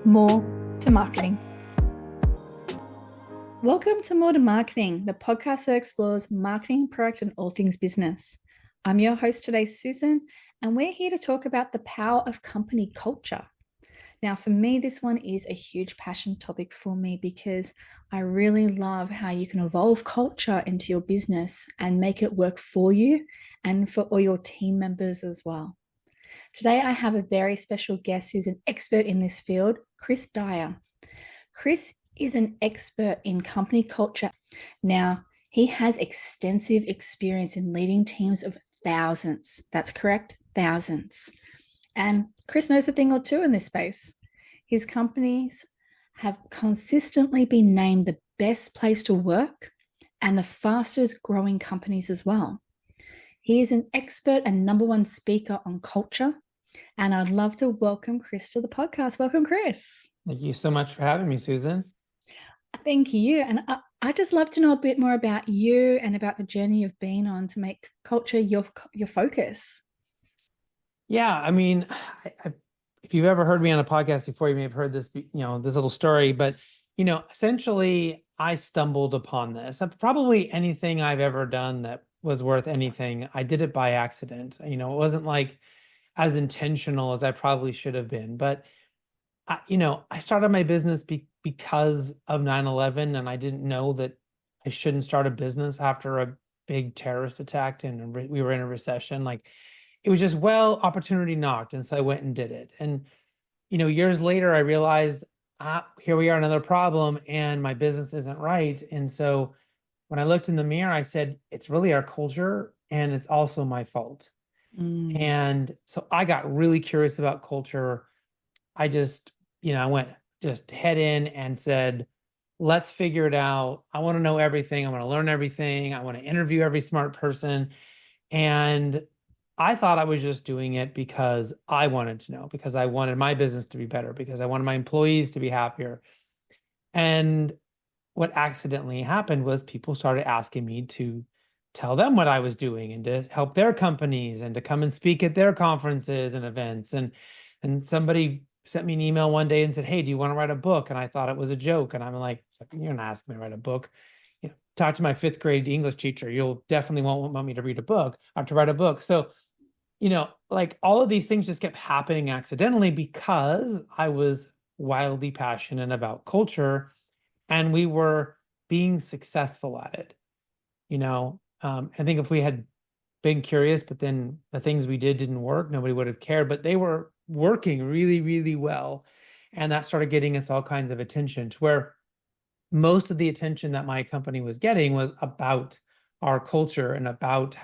More to Marketing. Welcome to More to Marketing, the podcast that explores marketing, product, and all things business. I'm your host today, Susan, and we're here to talk about the power of company culture. Now, for me, this one is a huge passion topic for me because I really love how you can evolve culture into your business and make it work for you and for all your team members as well. Today, I have a very special guest who's an expert in this field, Chris Dyer. Chris is an expert in company culture. Now, he has extensive experience in leading teams of thousands. That's correct, thousands. And Chris knows a thing or two in this space. His companies have consistently been named the best place to work and the fastest growing companies as well. He is an expert and number one speaker on culture. And I'd love to welcome Chris to the podcast. Welcome, Chris. Thank you so much for having me, Susan. Thank you. And I'd just love to know a bit more about you and about the journey you've been on to make culture your focus. Yeah, I mean, if you've ever heard me on a podcast before, you may have heard this, this little story. But, essentially, I stumbled upon this. Probably anything I've ever done that was worth anything, I did it by accident. It wasn't like as intentional as I probably should have been. But, I started my business because of 9/11, and I didn't know that I shouldn't start a business after a big terrorist attack and we were in a recession. Like, it was just, opportunity knocked. And so I went and did it. And, years later, I realized, here we are, another problem, and my business isn't right. And so when I looked in the mirror, I said, it's really our culture, and it's also my fault. And so I got really curious about culture. I just, I went just head in and said, let's figure it out. I want to know everything. I want to learn everything. I want to interview every smart person. And I thought I was just doing it because I wanted to know, because I wanted my business to be better, because I wanted my employees to be happier. And what accidentally happened was people started asking me to tell them what I was doing and to help their companies and to come and speak at their conferences and events. And somebody sent me an email one day and said, hey, do you want to write a book? And I thought it was a joke. And I'm like, you're not asking me to write a book. Talk to my fifth grade English teacher. You'll definitely won't want me to read a book or to write a book. So, like all of these things just kept happening accidentally because I was wildly passionate about culture and we were being successful at it. I think if we had been curious, but then the things we didn't work, nobody would have cared, but they were working really, really well. And that started getting us all kinds of attention, to where most of the attention that my company was getting was about our culture and about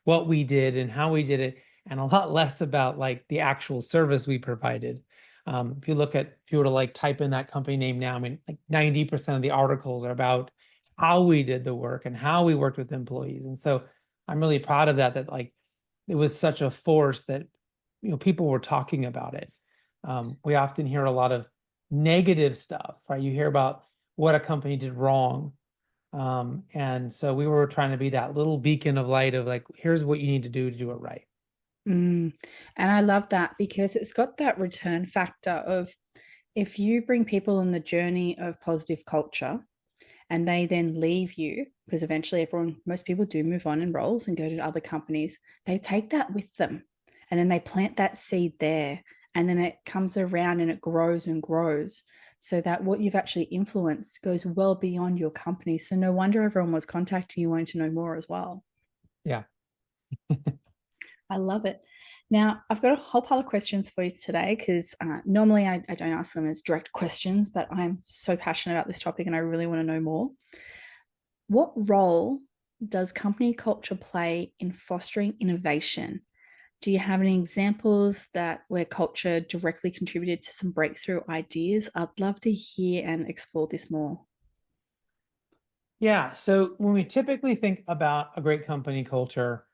what we did and how we did it, and a lot less about like the actual service we provided. If you were to like type in that company name now, I mean, like 90% of the articles are about how we did the work and how we worked with employees. And so I'm really proud of that like it was such a force that, people were talking about it. We often hear a lot of negative stuff, right? You hear about what a company did wrong. And so we were trying to be that little beacon of light of like, here's what you need to do it right. And I love that because it's got that return factor of, if you bring people on the journey of positive culture and they then leave you, because eventually most people do move on in roles and go to other companies, they take that with them and then they plant that seed there, and then it comes around and it grows and grows, so that what you've actually influenced goes well beyond your company. So no wonder everyone was contacting you wanting to know more as well. Yeah. I love it. Now, I've got a whole pile of questions for you today because normally I don't ask them as direct questions, but I'm so passionate about this topic and I really want to know more. What role does company culture play in fostering innovation? Do you have any examples where culture directly contributed to some breakthrough ideas? I'd love to hear and explore this more. Yeah. So when we typically think about a great company culture,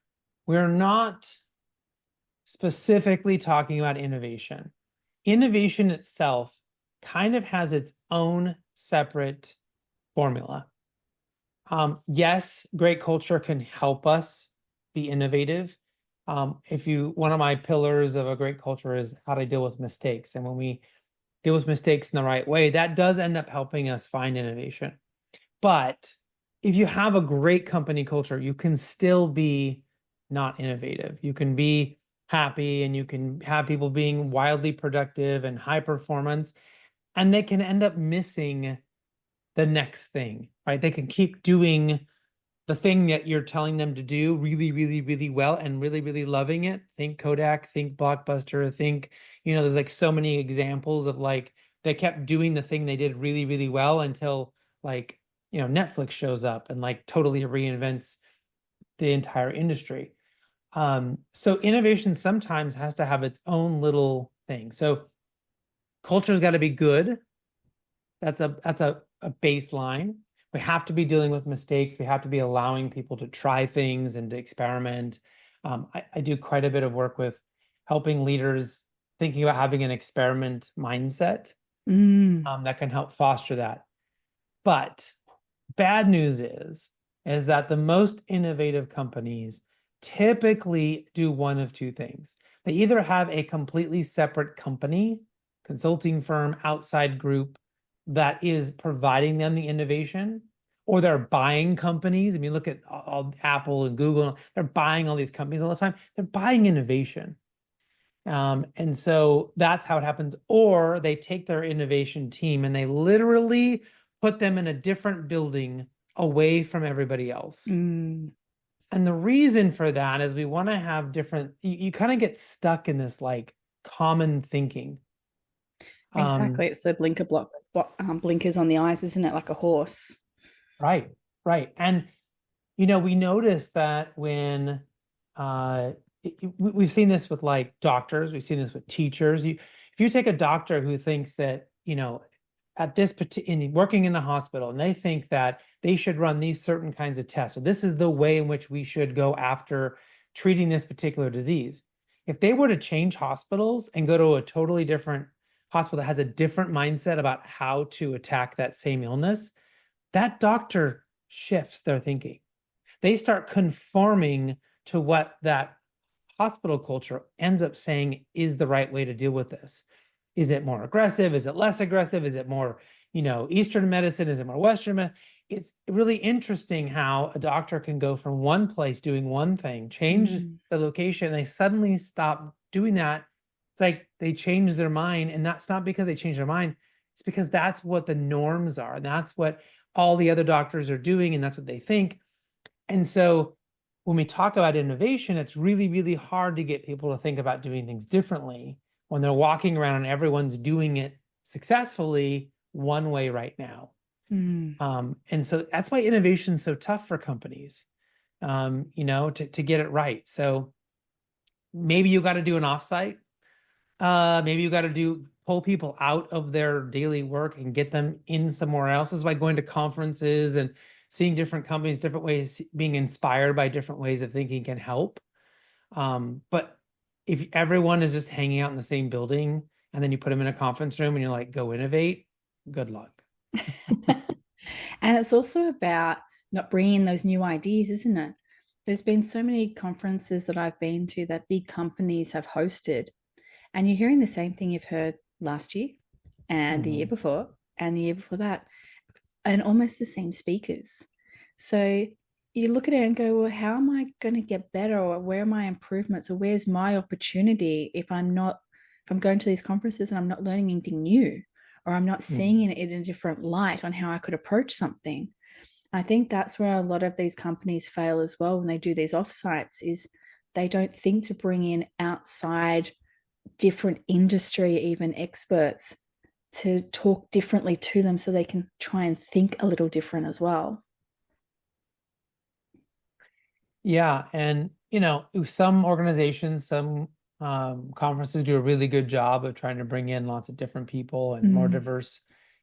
we're not specifically talking about innovation. Innovation itself kind of has its own separate formula. Yes, great culture can help us be innovative. One of my pillars of a great culture is how to deal with mistakes. And when we deal with mistakes in the right way, that does end up helping us find innovation. But if you have a great company culture, you can still be not innovative. You can be happy and you can have people being wildly productive and high performance, and they can end up missing the next thing, right? They can keep doing the thing that you're telling them to do really, really, really well and really, really loving it. Think Kodak, think Blockbuster, think, there's like so many examples of like they kept doing the thing they did really, really well until like, Netflix shows up and like totally reinvents the entire industry. So innovation sometimes has to have its own little thing. So culture's got to be good. That's a baseline. We have to be dealing with mistakes. We have to be allowing people to try things and to experiment. I do quite a bit of work with helping leaders thinking about having an experiment mindset that can help foster that. But bad news is that the most innovative companies typically do one of two things. They either have a completely separate company, consulting firm, outside group that is providing them the innovation, or they're buying companies. I mean, look at all Apple and Google. They're buying all these companies all the time. They're buying innovation. And so that's how it happens. Or they take their innovation team and they literally put them in a different building away from everybody else. And the reason for that is we want to have different, you kind of get stuck in this like common thinking. Exactly. It's the blinkers on the eyes, isn't it? Like a horse. Right. And, we noticed that when we've seen this with like doctors, we've seen this with teachers. If you take a doctor who thinks that, at this in working in a hospital, and they think that they should run these certain kinds of tests. So this is the way in which we should go after treating this particular disease. If they were to change hospitals and go to a totally different hospital that has a different mindset about how to attack that same illness, that doctor shifts their thinking. They start conforming to what that hospital culture ends up saying is the right way to deal with this. Is it more aggressive? Is it less aggressive? Is it more, Eastern medicine? Is it more Western medicine? It's really interesting how a doctor can go from one place doing one thing, change the location, and they suddenly stop doing that. It's like they change their mind, and that's not because they change their mind. It's because that's what the norms are, and that's what all the other doctors are doing, and that's what they think. And so when we talk about innovation, it's really, really hard to get people to think about doing things differently when they're walking around and everyone's doing it successfully one way right now. And so that's why innovation is so tough for companies, to get it right. So maybe you got to do an offsite. Maybe you got to pull people out of their daily work and get them in somewhere else. This is why going to conferences and seeing different companies, different ways, being inspired by different ways of thinking can help. But if everyone is just hanging out in the same building and then you put them in a conference room and you're like, go innovate, good luck. And it's also about not bringing those new ideas, isn't it? There's been so many conferences that I've been to that big companies have hosted, and you're hearing the same thing you've heard last year and the year before and the year before that, and almost the same speakers. So you look at it and go, well, how am I going to get better, or where are my improvements, or where's my opportunity if I'm going to these conferences and I'm not learning anything new, or I'm not seeing it in a different light on how I could approach something. I think that's where a lot of these companies fail as well when they do these offsites, is they don't think to bring in outside different industry, even experts, to talk differently to them so they can try and think a little different as well. Yeah. And, some organizations, some conferences do a really good job of trying to bring in lots of different people and more diverse,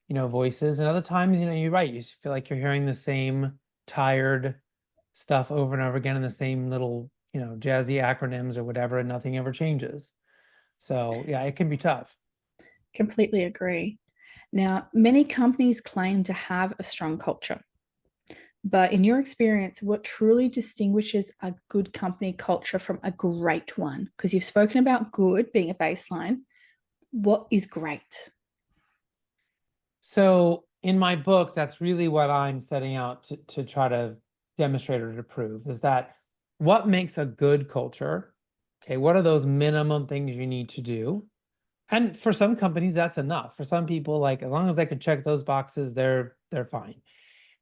voices. And other times, you're right. You feel like you're hearing the same tired stuff over and over again in the same little, jazzy acronyms or whatever, and nothing ever changes. So yeah, it can be tough. Completely agree. Now, many companies claim to have a strong culture. But in your experience, what truly distinguishes a good company culture from a great one? Because you've spoken about good being a baseline. What is great? So in my book, that's really what I'm setting out to try to demonstrate or to prove is that what makes a good culture? Okay, what are those minimum things you need to do? And for some companies, that's enough. For some people, like as long as they can check those boxes, they're fine.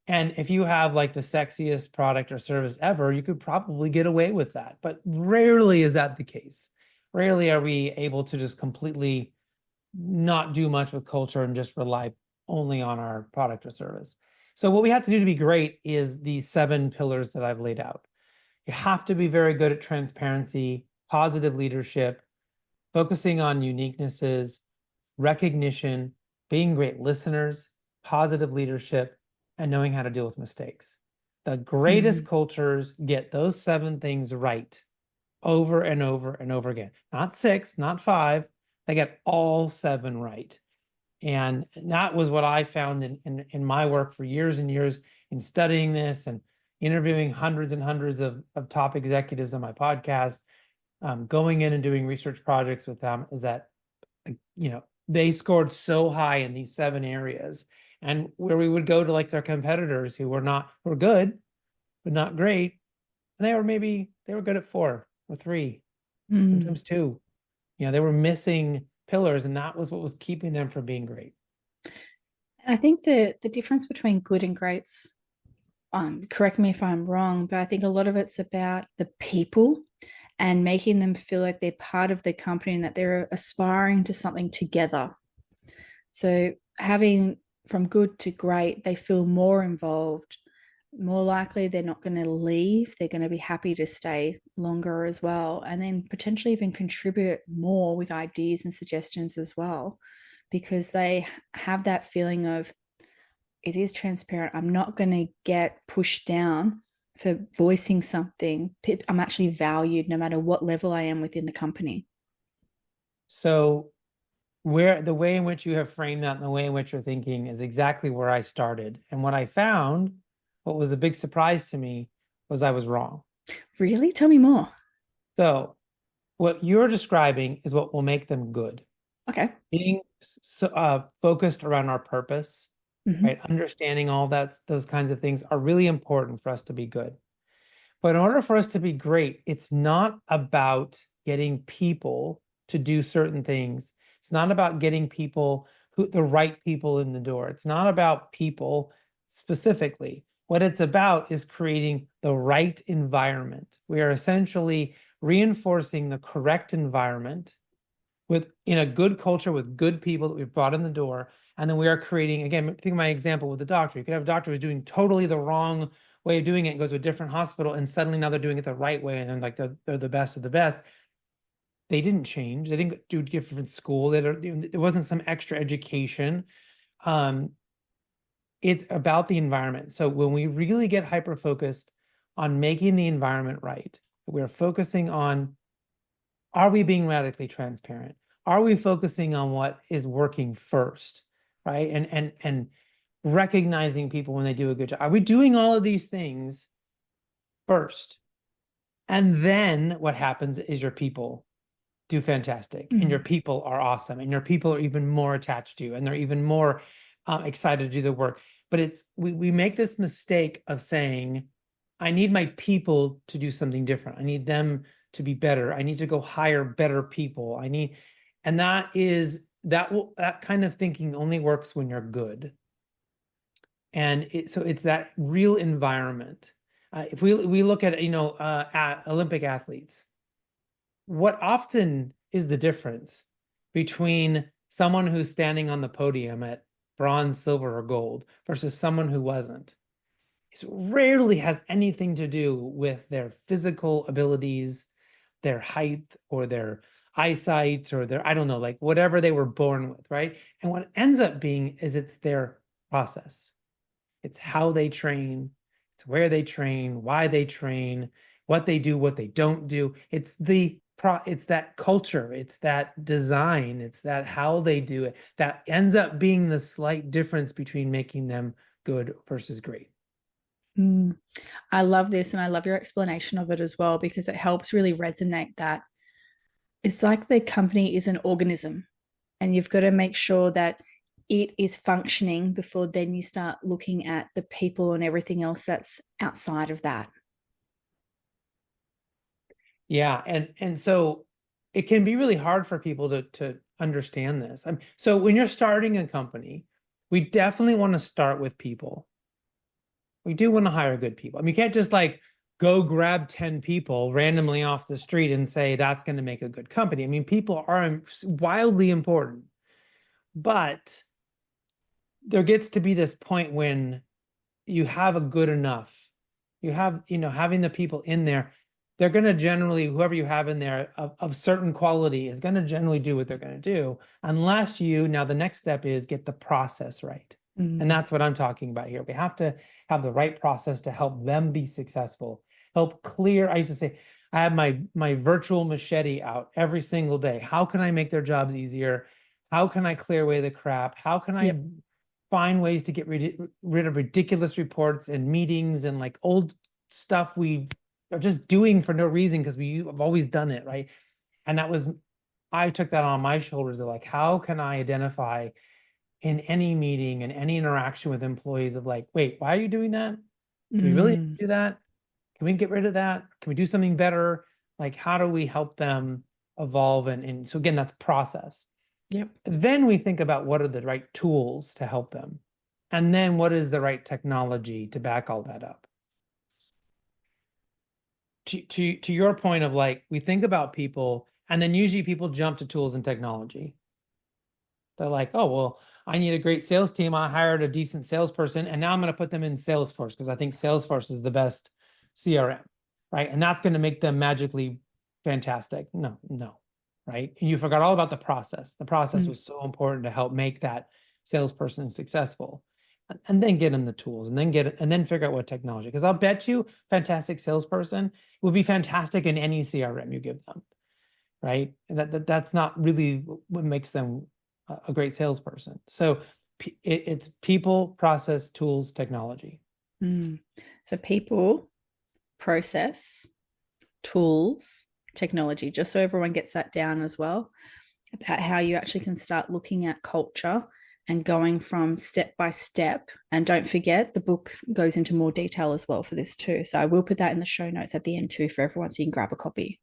And if you have like the sexiest product or service ever, you could probably get away with that. But rarely is that the case. Rarely are we able to just completely not do much with culture and just rely only on our product or service. So what we have to do to be great is these 7 pillars that I've laid out. You have to be very good at transparency, positive leadership, focusing on uniquenesses, recognition, being great listeners, positive leadership, and knowing how to deal with mistakes. The greatest cultures get those 7 things right over and over and over again. Not 6, not 5. They get all 7 right. And that was what I found in my work for years and years in studying this and interviewing hundreds and hundreds of top executives on my podcast, going in and doing research projects with them, is that, they scored so high in these 7 areas. And where we would go to like their competitors who were good, but not great. And they were good at 4 or 3, sometimes 2. They were missing pillars, and that was what was keeping them from being great. I think the difference between good and greats, correct me if I'm wrong, but I think a lot of it's about the people and making them feel like they're part of the company and that they're aspiring to something together. So having from good to great, they feel more involved, more likely they're not going to leave. They're going to be happy to stay longer as well, and then potentially even contribute more with ideas and suggestions as well, because they have that feeling of it is transparent. I'm not going to get pushed down for voicing something. I'm actually valued no matter what level I am within the company. So where the way in which you have framed that and the way in which you're thinking is exactly where I started. And what I found, what was a big surprise to me, was I was wrong. Really? Tell me more. So what you're describing is what will make them good. Okay. Being focused around our purpose, right? Understanding all those kinds of things are really important for us to be good. But in order for us to be great, it's not about getting people to do certain things. It's not about getting the right people in the door. It's not about people specifically. What it's about is creating the right environment. We are essentially reinforcing the correct environment in a good culture with good people that we've brought in the door. And then we are creating, again, think of my example with the doctor. You could have a doctor who's doing totally the wrong way of doing it and goes to a different hospital, and suddenly now they're doing it the right way, and then like they're the best of the best. They didn't change. They didn't do different school. There wasn't some extra education. It's about the environment. So when we really get hyper focused on making the environment right, we're focusing on, are we being radically transparent? Are we focusing on what is working first, right? And recognizing people when they do a good job. Are we doing all of these things first? And then what happens is your people do fantastic, and your people are awesome, and your people are even more attached to you, and they're even more excited to do the work. But we make this mistake of saying, I need my people to do something different. I need them to be better. I need to go hire better people. And that kind of thinking only works when you're good. And so it's that real environment. If we look at Olympic athletes, what often is the difference between someone who's standing on the podium at bronze, silver, or gold versus someone who wasn't? It rarely has anything to do with their physical abilities, their height, or their eyesight, or I don't know, like whatever they were born with, right? And what ends up being is it's their process. It's how they train, it's where they train, why they train, what they do, what they don't do. It's that culture, it's that design, it's that how they do it that ends up being the slight difference between making them good versus great. I love this, and I love your explanation of it as well, because it helps really resonate that it's like the company is an organism, and you've got to make sure that it is functioning before then you start looking at the people and everything else that's outside of that. Yeah, and so it can be really hard for people to understand this. So when you're starting a company, we definitely want to start with people. We do want to hire good people. I mean, you can't just like go grab 10 people randomly off the street and say that's going to make a good company. I mean, people are wildly important, but there gets to be this point when you have a good enough, you have, having the people in there, they're going to generally, whoever you have in there of certain quality is going to generally do what they're going to do, unless now the next step is get the process right. And that's what I'm talking about here. We have to have the right process to help them be successful, help clear. I used to say, I have my virtual machete out every single day. How can I make their jobs easier? How can I clear away the crap? How can I find ways to get rid of ridiculous reports and meetings and like old stuff we are just doing for no reason because we have always done it, right? And I took that on my shoulders of like, how can I identify in any meeting and any interaction with employees of like, wait, why are you doing that? Do we really do that? Can we get rid of that? Can we do something better? Like, how do we help them evolve? And so again, that's process. Yep. Then we think about what are the right tools to help them. And then what is the right technology to back all that up? To your point of like, we think about people, and then usually people jump to tools and technology. They're like, oh, well, I need a great sales team. I hired a decent salesperson, and now I'm going to put them in Salesforce because I think Salesforce is the best CRM, right? And that's going to make them magically fantastic. No, right? And you forgot all about the process. The process was so important to help make that salesperson successful. And then get them the tools, and then figure out what technology. Because I'll bet you, fantastic salesperson will be fantastic in any CRM you give them, right? That's not really what makes them a great salesperson. So it's people, process, tools, technology. So people, process, tools, technology, just so everyone gets that down as well, about how you actually can start looking at culture and going from step by step. And don't forget, the book goes into more detail as well for this too. So I will put that in the show notes at the end too for everyone so you can grab a copy.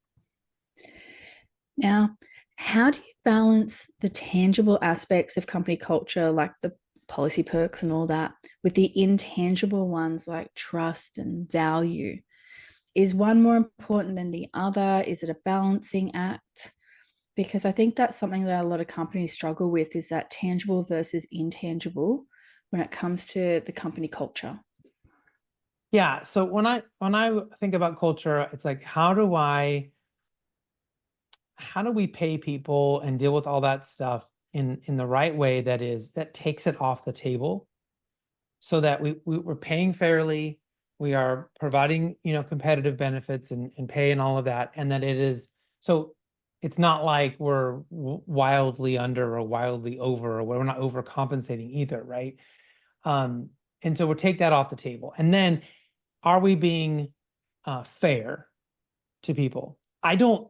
Now, how do you balance the tangible aspects of company culture, like the policy perks and all that, with the intangible ones like trust and value? Is one more important than the other? Is it a balancing act? Because I think that's something that a lot of companies struggle with, is that tangible versus intangible when it comes to the company culture. Yeah. So when I think about culture, it's like, how do we pay people and deal with all that stuff in the right way that takes it off the table, so that we're paying fairly, we are providing competitive benefits and pay and all of that, and that it is so it's not like we're wildly under or wildly over, or we're not overcompensating either, right? And so we'll take that off the table. And then, are we being fair to people? I don't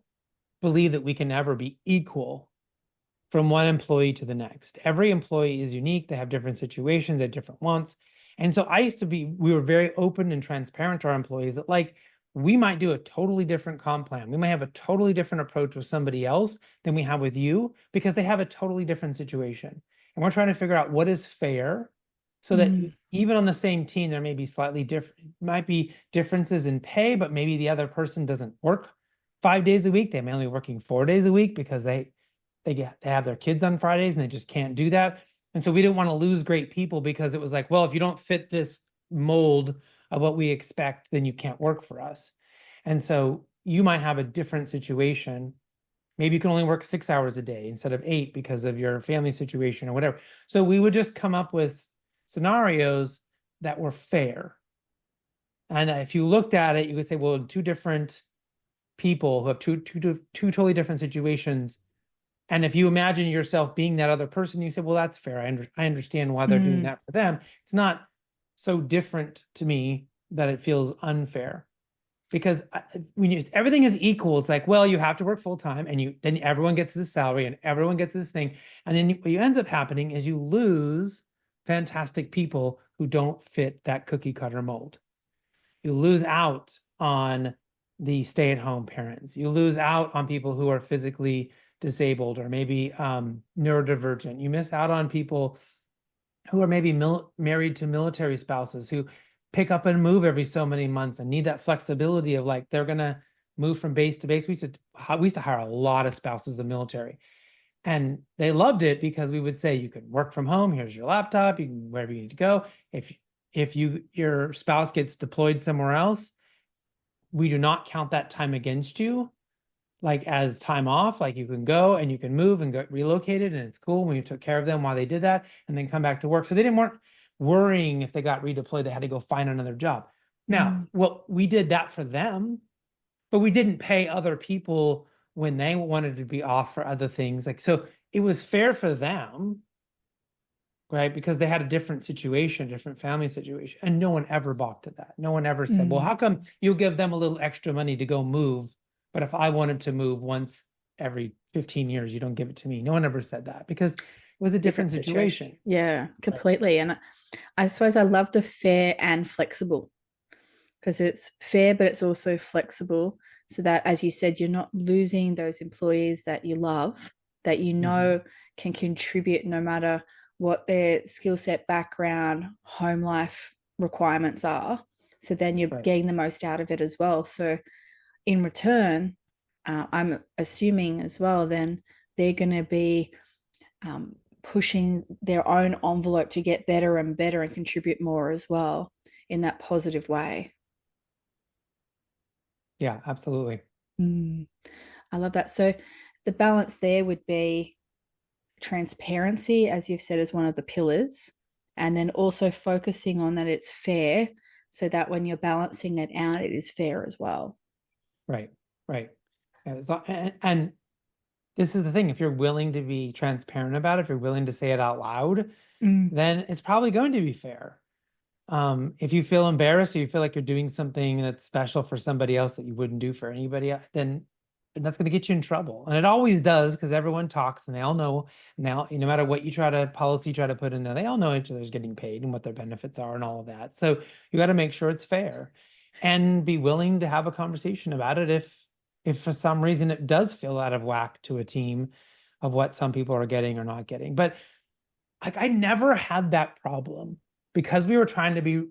believe that we can ever be equal from one employee to the next. Every employee is unique. They have different situations, they have different wants. And so we were very open and transparent to our employees that like, we might do a totally different comp plan. We might have a totally different approach with somebody else than we have with you because they have a totally different situation. And we're trying to figure out what is fair, so that even on the same team, there may be slightly different, might be differences in pay, but maybe the other person doesn't work 5 days a week. They may only working 4 days a week because they have their kids on Fridays and they just can't do that. And so we didn't want to lose great people because it was like, well, if you don't fit this mold of what we expect, then you can't work for us. And so you might have a different situation. Maybe you can only work 6 hours a day instead of 8 because of your family situation or whatever. So we would just come up with scenarios that were fair. And if you looked at it, you could say, well, two different people who have two totally different situations. And if you imagine yourself being that other person, you say, well, that's fair. I understand why they're doing that for them. It's not so different to me that it feels unfair. because when everything is equal, it's like, well, you have to work full time, and then everyone gets this salary and everyone gets this thing. And then what ends up happening is you lose fantastic people who don't fit that cookie cutter mold. You lose out on the stay-at-home parents. You lose out on people who are physically disabled or maybe neurodivergent. You miss out on people who are maybe married to military spouses who pick up and move every so many months and need that flexibility of like they're gonna move from base to base. We used to hire a lot of spouses of military, and they loved it because we would say you can work from home. Here's your laptop. You can wherever you need to go. If your spouse gets deployed somewhere else, we do not count that time against you, like as time off. Like you can go and you can move and get relocated, and it's cool when you took care of them while they did that, and then come back to work. So they didn't weren't worrying if they got redeployed, they had to go find another job. Now, well, we did that for them, but we didn't pay other people when they wanted to be off for other things. Like, so it was fair for them, right? Because they had a different situation, different family situation. And no one ever balked at that. No one ever said, well, how come you'll give them a little extra money to go move, but if I wanted to move once every 15 years, you don't give it to me? No one ever said that because it was a different situation. Yeah, completely. And I suppose I love the fair and flexible, because it's fair, but it's also flexible, so that, as you said, you're not losing those employees that you love, that you know can contribute no matter what their skill set, background, home life requirements are. So then you're getting the most out of it as well. So in return, I'm assuming as well, then they're going to be pushing their own envelope to get better and better and contribute more as well in that positive way. Yeah, absolutely. I love that. So the balance there would be transparency, as you've said, as one of the pillars, and then also focusing on that it's fair, so that when you're balancing it out, it is fair as well. Right. And this is the thing. If you're willing to be transparent about it, if you're willing to say it out loud, then it's probably going to be fair. If you feel embarrassed or you feel like you're doing something that's special for somebody else that you wouldn't do for anybody, then that's going to get you in trouble. And it always does, because everyone talks and they all know now, no matter what policy you try to put in there, they all know each other's getting paid and what their benefits are and all of that. So you got to make sure it's fair and be willing to have a conversation about it if for some reason it does feel out of whack to a team of what some people are getting or not getting. But like, I never had that problem because we were trying to be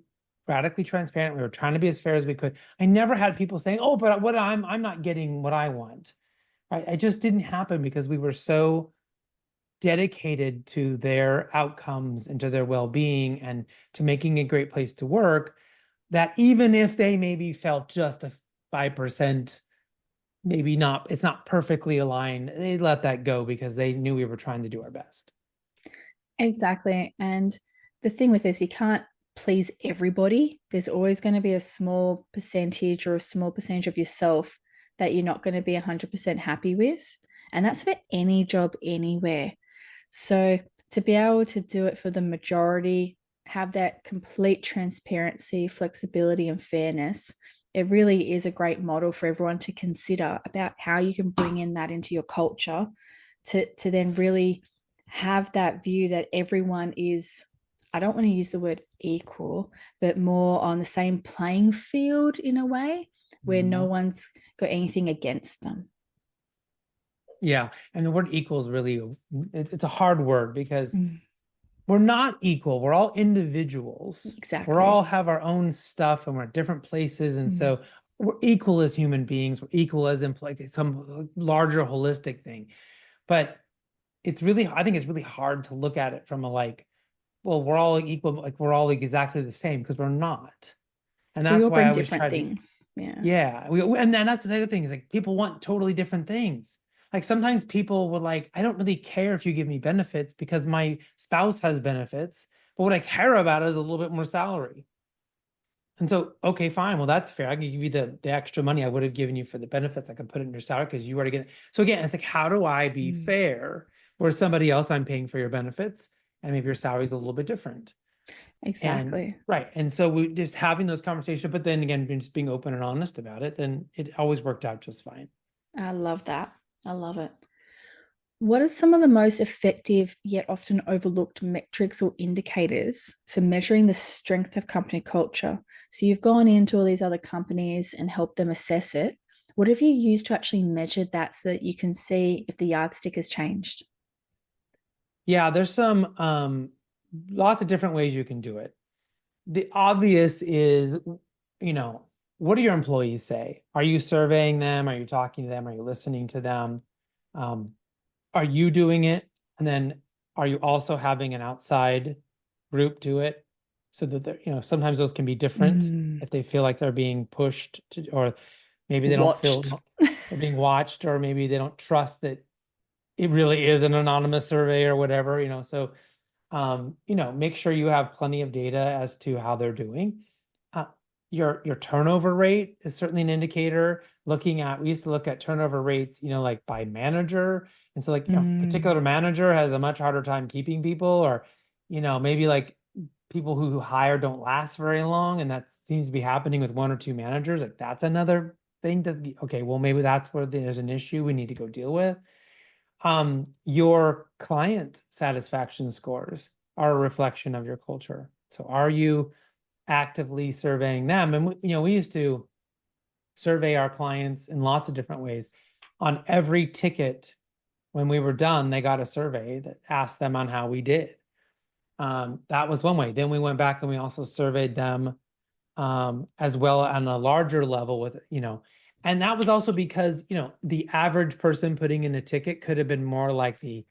radically transparent. We were trying to be as fair as we could. I never had people saying, oh, but what I'm not getting what I want. Right? It just didn't happen because we were so dedicated to their outcomes and to their well-being and to making a great place to work, that even if they maybe felt just a 5%, maybe not, it's not perfectly aligned, they let that go because they knew we were trying to do our best. Exactly. And the thing with this, you can't please everybody. There's always going to be a small percentage or a small percentage of yourself that you're not going to be 100% happy with. And that's for any job anywhere. So to be able to do it for the majority, have that complete transparency, flexibility, and fairness, it really is a great model for everyone to consider about how you can bring in that into your culture to then really have that view that everyone is, I don't want to use the word equal, but more on the same playing field in a way where no one's got anything against them. Yeah. And the word equal is really, it's a hard word because we're not equal. We're all individuals. Exactly. We all have our own stuff and we're at different places. And so we're equal as human beings. We're equal as in like some larger holistic thing. But it's really, I think it's really hard to look at it from a like, well, we're all equal, like we're all exactly the same, because we're not. And that's why I always try things. Yeah. And then that's the other thing is like people want totally different things. Like sometimes people would like, I don't really care if you give me benefits because my spouse has benefits, but what I care about is a little bit more salary. And so, okay, fine. Well, that's fair. I can give you the extra money I would have given you for the benefits. I can put it in your salary because you already get it. So again, it's like, how do I be fair where somebody else I'm paying for your benefits and maybe your salary is a little bit different? And Exactly. right. And so we just having those conversations, but then again, just being open and honest about it, then it always worked out just fine. I love that. I love it. What are some of the most effective yet often overlooked metrics or indicators for measuring the strength of company culture? So you've gone into all these other companies and helped them assess it. What have you used to actually measure that so that you can see if the yardstick has changed? Yeah, there's some lots of different ways you can do it. The obvious is, you know, what do your employees say? Are you surveying them? Are you talking to them? Are you listening to them? Um, are you doing it? And then are you also having an outside group do it? So that they're, sometimes those can be different Mm. if they feel like they're being pushed to, or maybe they don't feel Watched. they're being watched, or maybe they don't trust that it really is an anonymous survey or whatever, So, make sure you have plenty of data as to how they're doing. Uh, your turnover rate is certainly an indicator. We used to look at turnover rates, like by manager. And so like, Mm. particular manager has a much harder time keeping people, or, maybe like people who hire don't last very long. And that seems to be happening with one or two managers. Like that's another thing okay, well, maybe that's where there's an issue we need to go deal with. Your client satisfaction scores are a reflection of your culture. So are you actively surveying them? And we used to survey our clients in lots of different ways. On every ticket, when we were done, they got a survey that asked them on how we did. That was one way. Then we went back and we also surveyed them as well on a larger level and that was also because, the average person putting in a ticket could have been more like the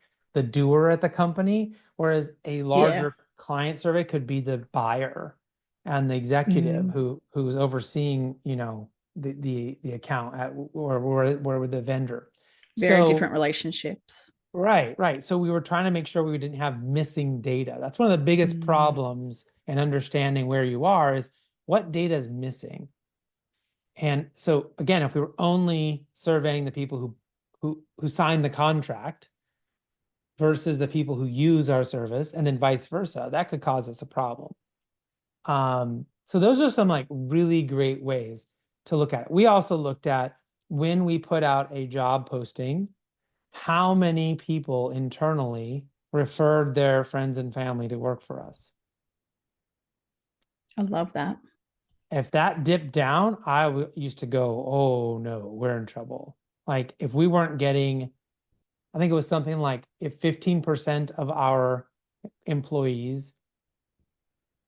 doer at the company, whereas a Yeah. larger client survey could be the buyer and the executive Mm. who's overseeing, the account or the vendor. Very So different relationships. right. So we were trying to make sure we didn't have missing data. That's one of the biggest Mm. problems in understanding where you are is what data is missing. And so again, if we were only surveying the people who signed the contract versus the people who use our service, and then vice versa, that could cause us a problem. So those are some like really great ways to look at it. We also looked at when we put out a job posting, how many people internally referred their friends and family to work for us. I love that. If that dipped down, used to go, oh no, we're in trouble. Like if we weren't getting, I think it was something like if 15% of our employees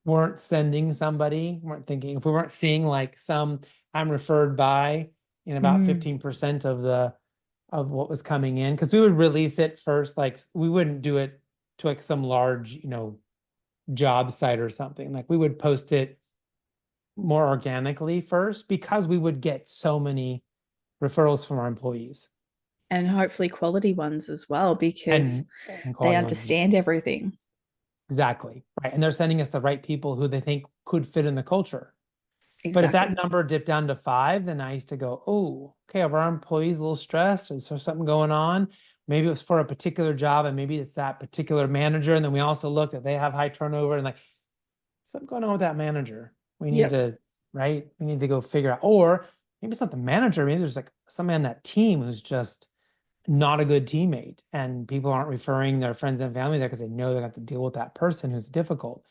weren't sending somebody, weren't thinking, if we weren't seeing like I'm referred by in about Mm. 15% of what was coming in, because we would release it first, like we wouldn't do it to like some large, job site or something. Like we would post it more organically first because we would get so many referrals from our employees And hopefully quality ones as well, because and they quality ones. understand everything. Exactly. Right. And they're sending us the right people who they think could fit in the culture. But if that Exactly. number dipped down to 5, then I used to go, oh, okay, are our employees a little stressed? Is there something going on? Maybe it was for a particular job and maybe it's that particular manager. And then we also looked at they have high turnover and like something going on with that manager. We need Yep. to, right? We need to go figure out, or maybe it's not the manager. Maybe there's like somebody on that team who's just not a good teammate and people aren't referring their friends and family there because they know they have to deal with that person who's difficult.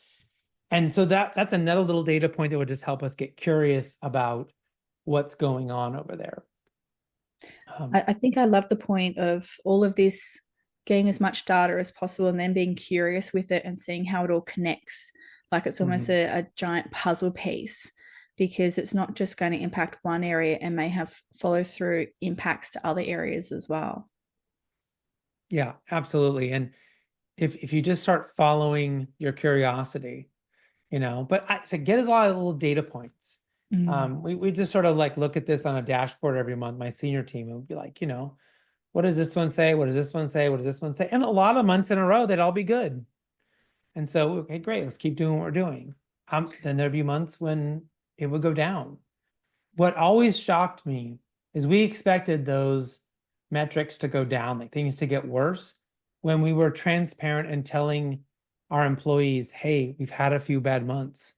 And so that's another little data point that would just help us get curious about what's going on over there. I think I love the point of all of this getting as much data as possible and then being curious with it and seeing how it all connects. Like it's almost Mhm. a giant puzzle piece because it's not just going to impact one area and may have follow through impacts to other areas as well. Yeah, absolutely. And if you just start following your curiosity, but I so get a lot of little data points. Mm. We just sort of like look at this on a dashboard every month, my senior team, and would be like, what does this one say? What does this one say? What does this one say? And a lot of months in a row, they'd all be good. And so, okay, great, let's keep doing what we're doing. Then there'd be months when it would go down. What always shocked me is we expected those metrics to go down, like things to get worse, when we were transparent and telling our employees, hey, we've had a few bad months.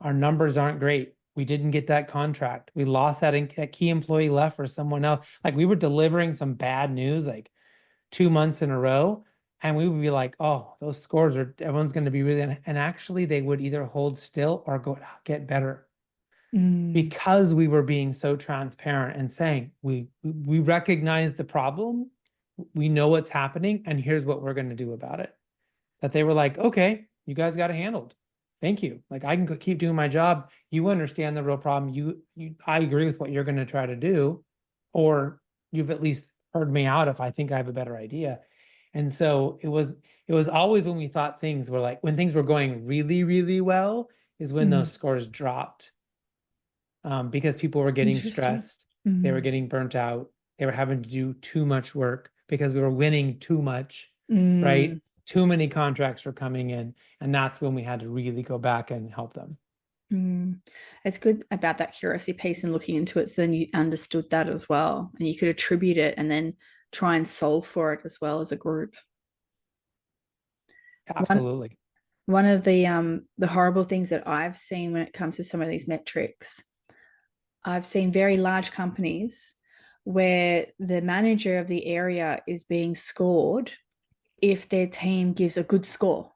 Our numbers aren't great. We didn't get that contract. We lost that key employee left for someone else. Like we were delivering some bad news like 2 months in a row. And we would be like, oh, those scores are, everyone's going to be really, and actually they would either hold still or get better Mm. because we were being so transparent and saying, we recognize the problem, we know what's happening, and here's what we're going to do about it. That they were like, okay, you guys got it handled. Thank you. Like I can keep doing my job. You understand the real problem. I agree with what you're going to try to do, or you've at least heard me out if I think I have a better idea. And so it was always when we thought things were like when things were going really, really well is when Mm. those scores dropped. Because people were getting Interesting. stressed, they were Mm. getting burnt out, they were having to do too much work because we were winning too much, Mm. right? Too many contracts were coming in, and that's when we had to really go back and help them. Mm. It's good about that curiosity piece and looking into it. So then you understood that as well, and you could attribute it and then try and solve for it as well as a group. One Absolutely. one of the horrible things that I've seen when it comes to some of these metrics, I've seen very large companies where the manager of the area is being scored if their team gives a good score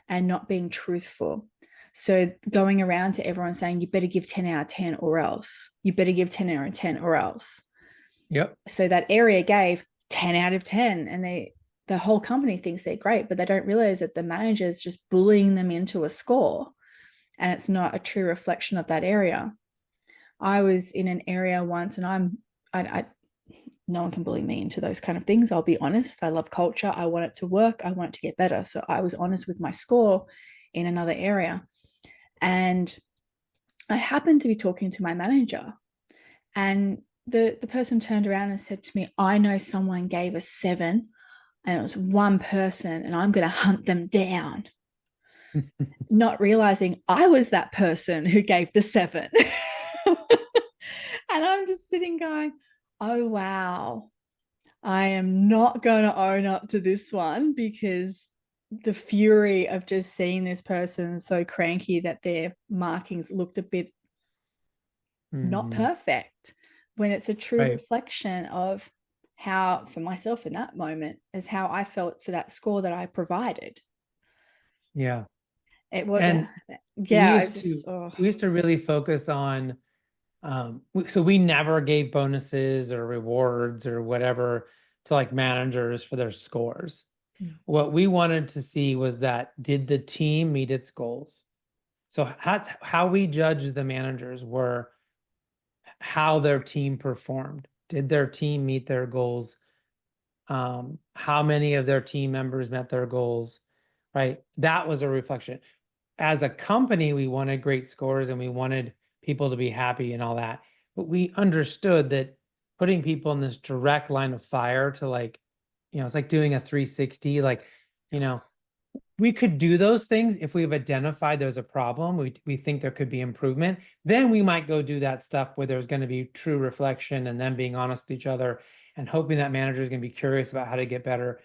and not being truthful. So going around to everyone saying, you better give 10 out of 10 or else. You better give 10 out of 10 or else. Yep. So that area gave 10 out of 10 and the whole company thinks they're great, but they don't realize that the manager is just bullying them into a score and it's not a true reflection of that area. I was in an area once and I no one can bully me into those kind of things. I'll be honest. I love culture. I want it to work. I want it to get better. So I was honest with my score in another area. And I happened to be talking to my manager, and the person turned around and said to me, I know someone gave a 7, and it was one person, and I'm going to hunt them down. Not realizing I was that person who gave the 7. And I'm just sitting going, oh, wow. I am not going to own up to this one because the fury of just seeing this person so cranky that their markings looked a bit not Mhm. perfect when it's a true Right. reflection of how, for myself in that moment, is how I felt for that score that I provided. Yeah. It was, And we yeah, I used just, to oh, we used to really focus on so we never gave bonuses or rewards or whatever to like managers for their scores. What we wanted to see was that did the team meet its goals? So that's how we judged the managers were how their team performed. Did their team meet their goals? How many of their team members met their goals? Right? That was a reflection. As a company, we wanted great scores and we wanted people to be happy and all that. But we understood that putting people in this direct line of fire to like, it's like doing a 360, like, you know, we could do those things if we've identified there's a problem. We think there could be improvement. Then we might go do that stuff where there's going to be true reflection and then being honest with each other and hoping that manager is going to be curious about how to get better,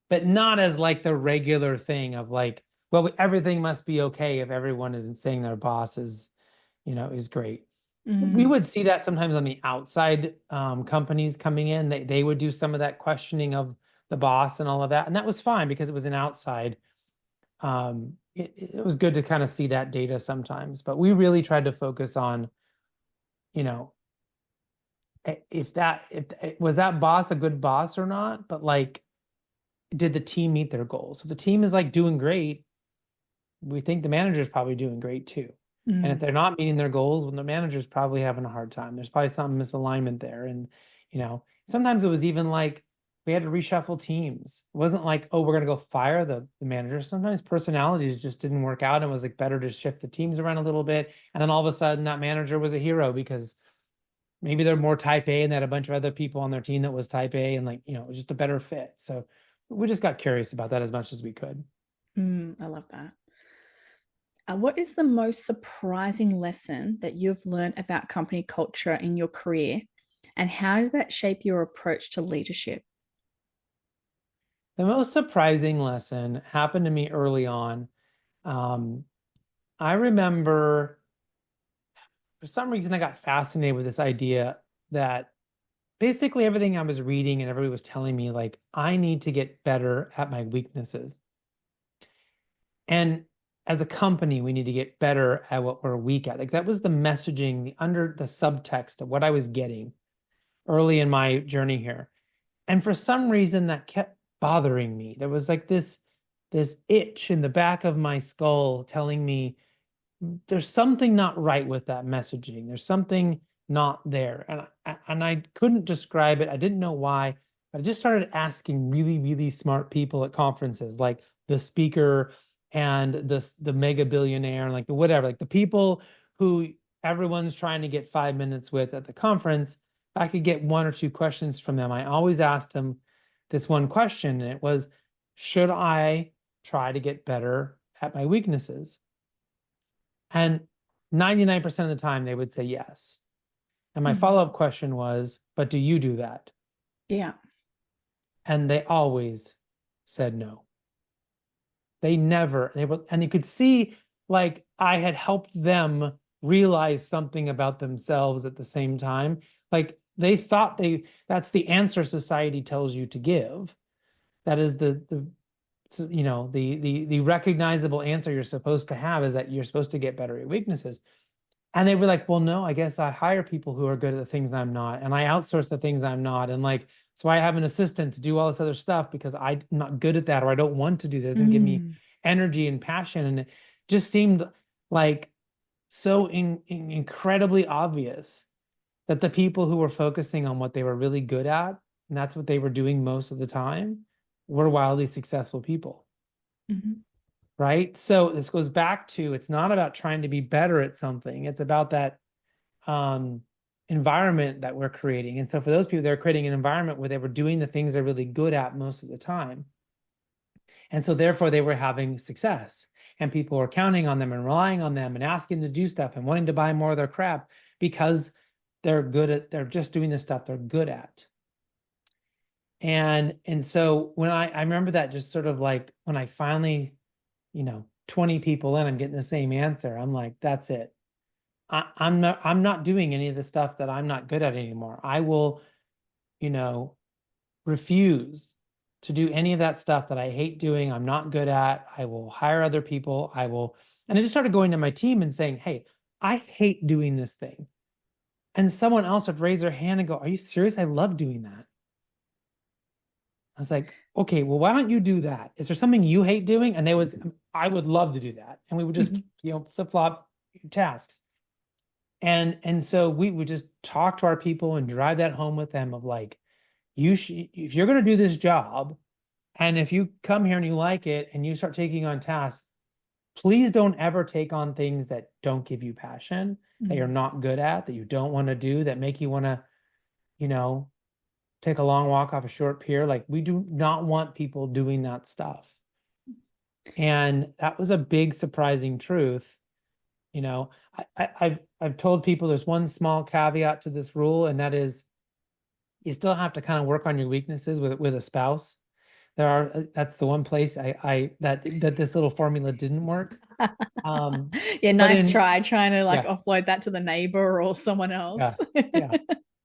but not as like the regular thing of like, well, everything must be okay if everyone isn't saying their boss is great. We mm, would see that sometimes on the outside companies coming in. They would do some of that questioning of the boss and all of that. And that was fine because it was an outside. It was good to kind of see that data sometimes, but we really tried to focus on, you know, if was that boss a good boss or not, but like, did the team meet their goals? So the team is like doing great. We think the manager is probably doing great too. And if mm, they're not meeting their goals, well, the manager's probably having a hard time. There's probably some misalignment there. And, sometimes it was even like we had to reshuffle teams. It wasn't like, oh, we're going to go fire the manager. Sometimes personalities just didn't work out and it was like better to shift the teams around a little bit. And then all of a sudden that manager was a hero because maybe they're more type A and they had a bunch of other people on their team that was type A and like, it was just a better fit. So we just got curious about that as much as we could. I love that. What is the most surprising lesson that you've learned about company culture in your career, and how did that shape your approach to leadership? The most surprising lesson happened to me early on. Um, I remember for some reason I got fascinated with this idea that basically everything I was reading and everybody was telling me, like, I need to get better at my weaknesses. And as a company, we need to get better at what we're weak at. Like that was the messaging, the subtext of what I was getting early in my journey here. And for some reason that kept bothering me. There was like this itch in the back of my skull telling me there's something not right with that messaging. There's something not there. And I couldn't describe it. I didn't know why. I just started asking really, really smart people at conferences, like the speaker and the mega billionaire, and like the whatever, like the people who everyone's trying to get 5 minutes with at the conference. If I could get one or two questions from them, I always asked them this one question, and it was, should I try to get better at my weaknesses? And 99% of the time they would say yes. And my follow-up question was, but do you do that? Yeah. And they always said no. They were, and you could see like I had helped them realize something about themselves at the same time. Like they thought that's the answer society tells you to give. That is the recognizable answer you're supposed to have, is that you're supposed to get better at weaknesses. And they were like, well, no, I guess I hire people who are good at the things I'm not, and I outsource the things I'm not. And like, so I have an assistant to do all this other stuff because I'm not good at that, or I don't want to do this, and give me energy and passion. And it just seemed like so incredibly obvious that the people who were focusing on what they were really good at, and that's what they were doing most of the time, were wildly successful people. Mm-hmm. Right? So this goes back to, it's not about trying to be better at something. It's about that environment that we're creating. And so for those people, they're creating an environment where they were doing the things they're really good at most of the time. And so therefore they were having success, and people were counting on them and relying on them and asking to do stuff and wanting to buy more of their crap because they're just doing the stuff they're good at. And so when I remember that, just sort of like when I finally, 20 people in, I'm getting the same answer. I'm like, that's it. I'm not doing any of the stuff that I'm not good at anymore. I will, refuse to do any of that stuff that I hate doing, I'm not good at. I will hire other people. And I just started going to my team and saying, hey, I hate doing this thing. And someone else would raise their hand and go, are you serious? I love doing that. I was like, okay, well, why don't you do that? Is there something you hate doing? And I would love to do that. And we would just, flip-flop tasks. And so we would just talk to our people and drive that home with them of like, if you're going to do this job, and if you come here and you like it and you start taking on tasks, please don't ever take on things that don't give you passion, that you're not good at, that you don't want to do, that make you want to, take a long walk off a short pier. Like, we do not want people doing that stuff. And that was a big surprising truth. I've told people there's one small caveat to this rule, and that is you still have to kind of work on your weaknesses with a spouse. That's the one place that this little formula didn't work. Yeah, nice try trying to like offload that to the neighbor or someone else. Yeah.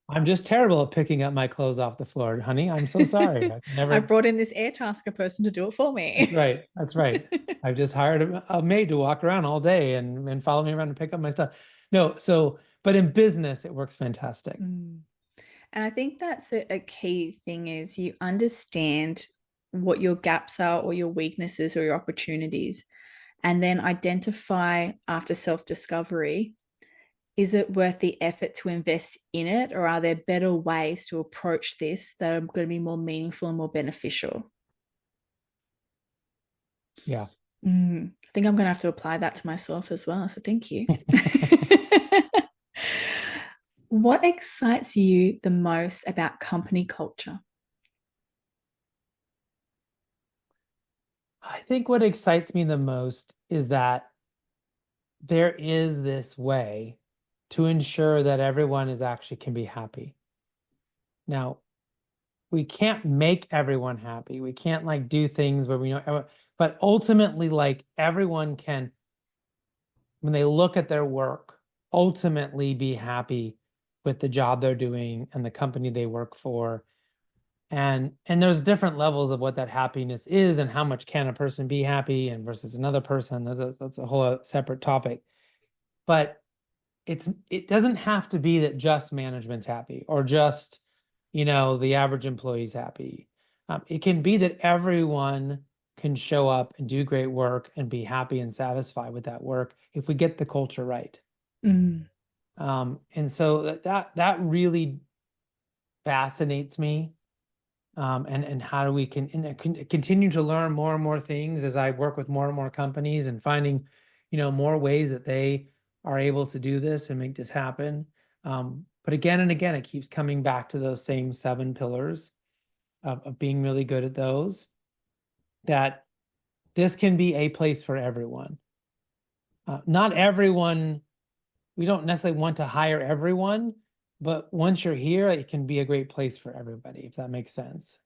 I'm just terrible at picking up my clothes off the floor, honey. I'm so sorry. I brought in this Airtasker person to do it for me. That's right. I've just hired a maid to walk around all day and follow me around and pick up my stuff. No, but in business, it works fantastic. And I think that's a key thing, is you understand what your gaps are or your weaknesses or your opportunities, and then identify after self-discovery, is it worth the effort to invest in it, or are there better ways to approach this that are going to be more meaningful and more beneficial? Yeah. I think I'm going to have to apply that to myself as well. So thank you. What excites you the most about company culture? I think what excites me the most is that there is this way to ensure that everyone is actually can be happy. Now, we can't make everyone happy. We can't like do things where we know, but ultimately, like everyone can, when they look at their work, ultimately be happy with the job they're doing and the company they work for. And there's different levels of what that happiness is and how much can a person be happy and versus another person. That's a whole separate topic. But it doesn't have to be that just management's happy or just, the average employee's happy. It can be that everyone can show up and do great work and be happy and satisfied with that work if we get the culture right. Mm. And so that really fascinates me. And how do we continue to learn more and more things as I work with more and more companies and finding, more ways that they are able to do this and make this happen. But again and again, it keeps coming back to those same 7 pillars of being really good at those, that this can be a place for everyone. Not everyone, we don't necessarily want to hire everyone, but once you're here, it can be a great place for everybody, if that makes sense.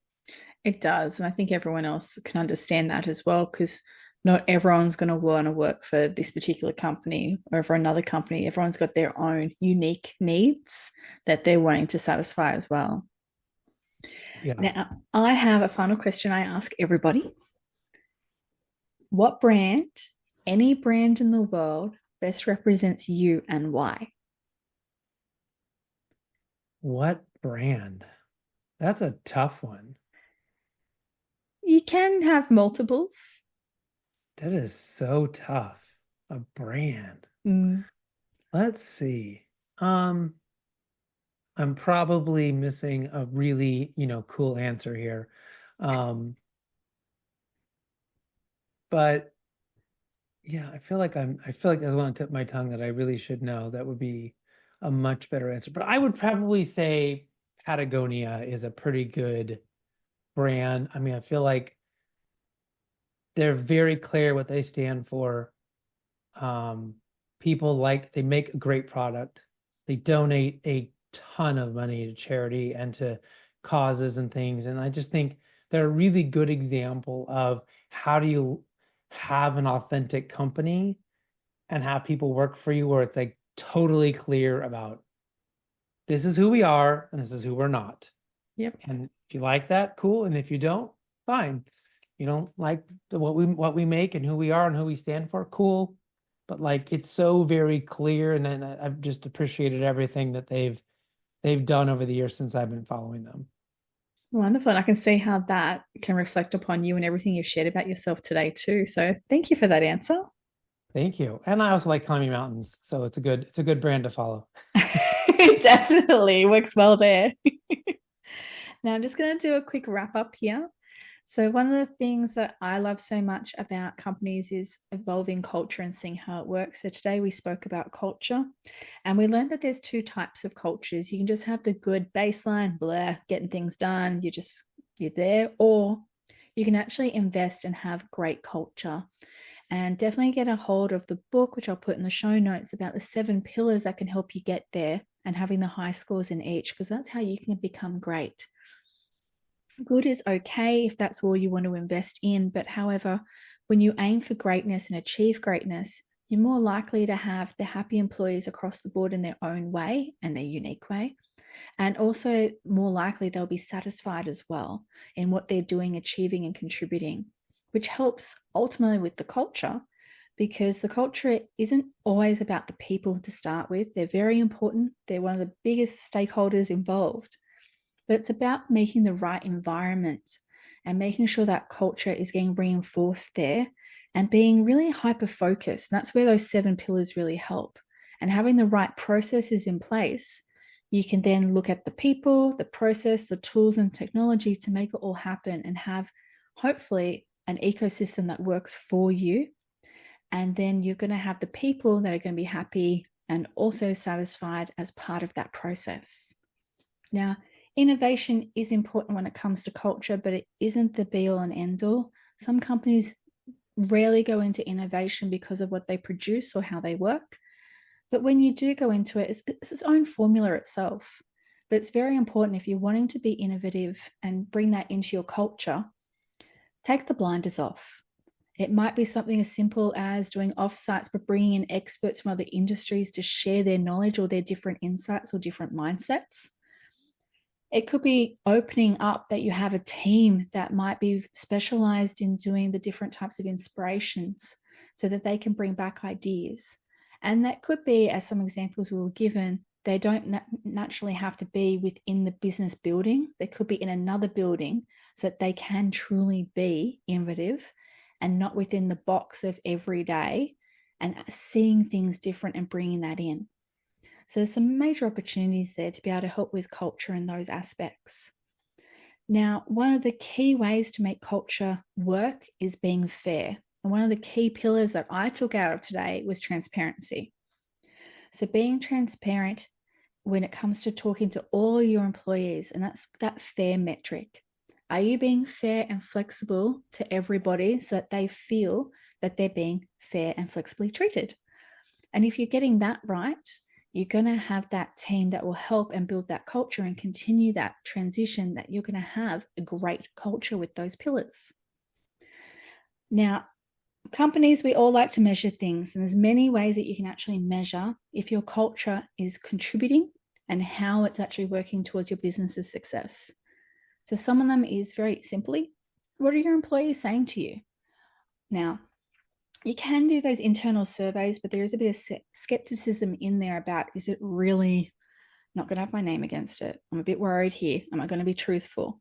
It does. And I think everyone else can understand that as well, because not everyone's going to want to work for this particular company or for another company. Everyone's got their own unique needs that they're wanting to satisfy as well. Yeah. Now, I have a final question I ask everybody. What brand, any brand in the world, best represents you and why? What brand? That's a tough one. You can have multiples. That is so tough. A brand. Mm. Let's see. I'm probably missing a really, cool answer here. But yeah, I feel like there's one on the tip of my tongue that I really should know. That would be a much better answer. But I would probably say Patagonia is a pretty good brand. I mean, I feel like they're very clear what they stand for. People they make a great product. They donate a ton of money to charity and to causes and things. And I just think they're a really good example of how do you have an authentic company and have people work for you where it's like totally clear about this is who we are and this is who we're not. Yep. And if you like that, cool. And if you don't, fine. You don't like what we make and who we are and who we stand for, cool. But like it's so very clear, and then I've just appreciated everything that they've done over the years since I've been following them. Wonderful. And I can see how that can reflect upon you and everything you've shared about yourself today, too. So thank you for that answer. Thank you. And I also like climbing mountains, so it's a good brand to follow. It definitely works well there. Now, I'm just going to do a quick wrap up here. So, one of the things that I love so much about companies is evolving culture and seeing how it works. So, today we spoke about culture and we learned that there's 2 types of cultures. You can just have the good baseline, blah, getting things done, you're there, or you can actually invest and have great culture. And definitely get a hold of the book, which I'll put in the show notes, about the 7 pillars that can help you get there and having the high scores in each, because that's how you can become great. Good is okay if that's all you want to invest in, but however, when you aim for greatness and achieve greatness, you're more likely to have the happy employees across the board in their own way and their unique way. And also more likely they'll be satisfied as well in what they're doing, achieving and contributing, which helps ultimately with the culture, because the culture isn't always about the people to start with. They're very important. They're one of the biggest stakeholders involved, but it's about making the right environment and making sure that culture is getting reinforced there and being really hyper focused. That's where those 7 pillars really help. And having the right processes in place, you can then look at the people, the process, the tools, and technology to make it all happen and have hopefully an ecosystem that works for you. And then you're going to have the people that are going to be happy and also satisfied as part of that process. Now, innovation is important when it comes to culture, but it isn't the be all and end all. Some companies rarely go into innovation because of what they produce or how they work. But when you do go into it, it's its own formula itself. But it's very important if you're wanting to be innovative and bring that into your culture, take the blinders off. It might be something as simple as doing offsites, but bringing in experts from other industries to share their knowledge or their different insights or different mindsets. It could be opening up that you have a team that might be specialized in doing the different types of inspirations so that they can bring back ideas. And that could be, as some examples we were given, they don't naturally have to be within the business building. They could be in another building so that they can truly be innovative and not within the box of every day and seeing things different and bringing that in. So there's some major opportunities there to be able to help with culture in those aspects. Now, one of the key ways to make culture work is being fair. And one of the key pillars that I took out of today was transparency. So being transparent when it comes to talking to all your employees, and that's that fair metric. Are you being fair and flexible to everybody so that they feel that they're being fair and flexibly treated? And if you're getting that right, you're going to have that team that will help and build that culture and continue that transition, that you're going to have a great culture with those pillars. Now, companies, we all like to measure things, and there's many ways that you can actually measure if your culture is contributing and how it's actually working towards your business's success. So some of them is very simply, what are your employees saying to you? Now, you can do those internal surveys, but there is a bit of skepticism in there about, is it really not going to have my name against it? I'm a bit worried here. Am I going to be truthful?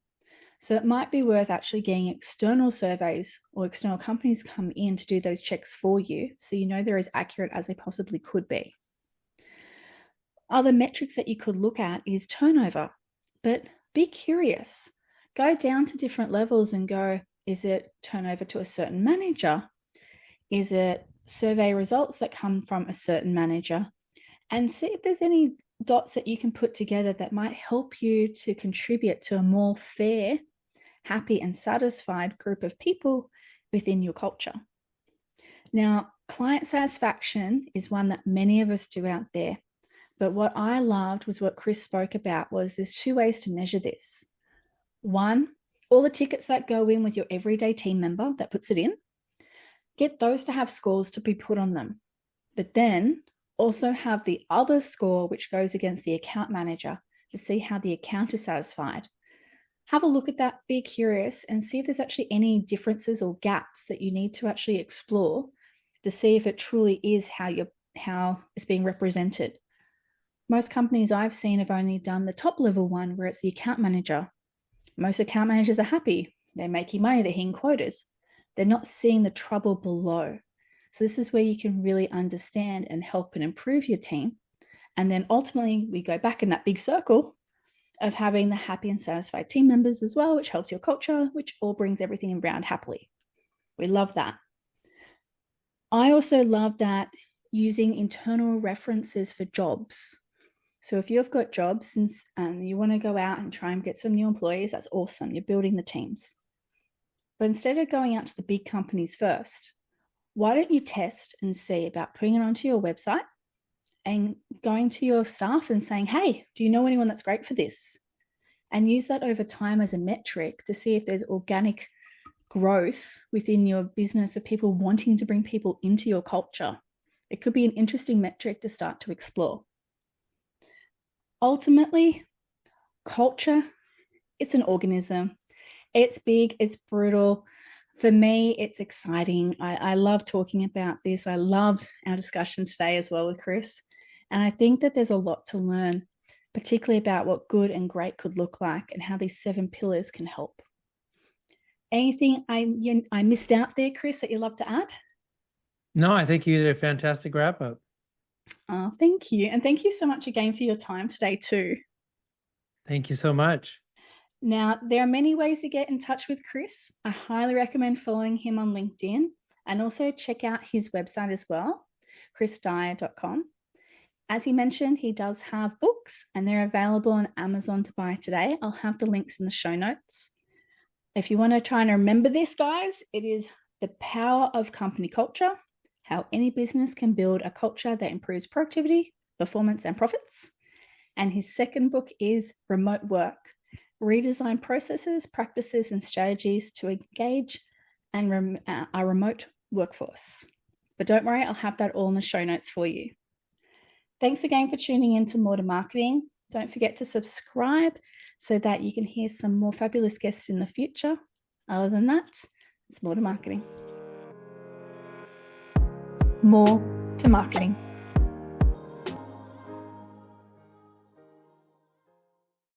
So it might be worth actually getting external surveys or external companies come in to do those checks for you, so you know they're as accurate as they possibly could be. Other metrics that you could look at is turnover, but be curious. Go down to different levels and go, is it turnover to a certain manager? Is it survey results that come from a certain manager? And see if there's any dots that you can put together that might help you to contribute to a more fair, happy, and satisfied group of people within your culture. Now, client satisfaction is one that many of us do out there. But what I loved was what Chris spoke about was there's two ways to measure this. One, all the tickets that go in with your everyday team member that puts it in, get those to have scores to be put on them. But then also have the other score, which goes against the account manager, to see how the account is satisfied. Have a look at that, be curious, and see if there's actually any differences or gaps that you need to actually explore to see if it truly is how it's being represented. Most companies I've seen have only done the top level one, where it's the account manager. Most account managers are happy. They're making money, they're hitting quotas. They're not seeing the trouble below. So this is where you can really understand and help and improve your team. And then ultimately we go back in that big circle of having the happy and satisfied team members as well, which helps your culture, which all brings everything around happily. We love that. I also love that using internal references for jobs. So if you've got jobs and you want to go out and try and get some new employees, that's awesome. You're building the teams. But instead of going out to the big companies first, why don't you test and see about putting it onto your website and going to your staff and saying, hey, do you know anyone that's great for this? And use that over time as a metric to see if there's organic growth within your business of people wanting to bring people into your culture. It could be an interesting metric to start to explore. Ultimately, culture, it's an organism. It's big, it's brutal. For me, it's exciting. I love talking about this. I loved our discussion today as well with Chris. And I think that there's a lot to learn, particularly about what good and great could look like and how these 7 pillars can help. Anything I missed out there, Chris, that you'd love to add? No, I think you did a fantastic wrap up. Oh, thank you. And thank you so much again for your time today too. Thank you so much. Now, there are many ways to get in touch with Chris. I highly recommend following him on LinkedIn and also check out his website as well, chrisdyer.com. As he mentioned, he does have books and they're available on Amazon to buy today. I'll have the links in the show notes. If you want to try and remember this, guys, it is The Power of Company Culture, how any business can build a culture that improves productivity, performance, and profits. And his second book is Remote Work: Redesign Processes, Practices, and Strategies to Engage a Remote Workforce. But don't worry, I'll have that all in the show notes for you. Thanks again for tuning in to More to Marketing. Don't forget to subscribe so that you can hear some more fabulous guests in the future. Other than that, it's More to Marketing. More to Marketing.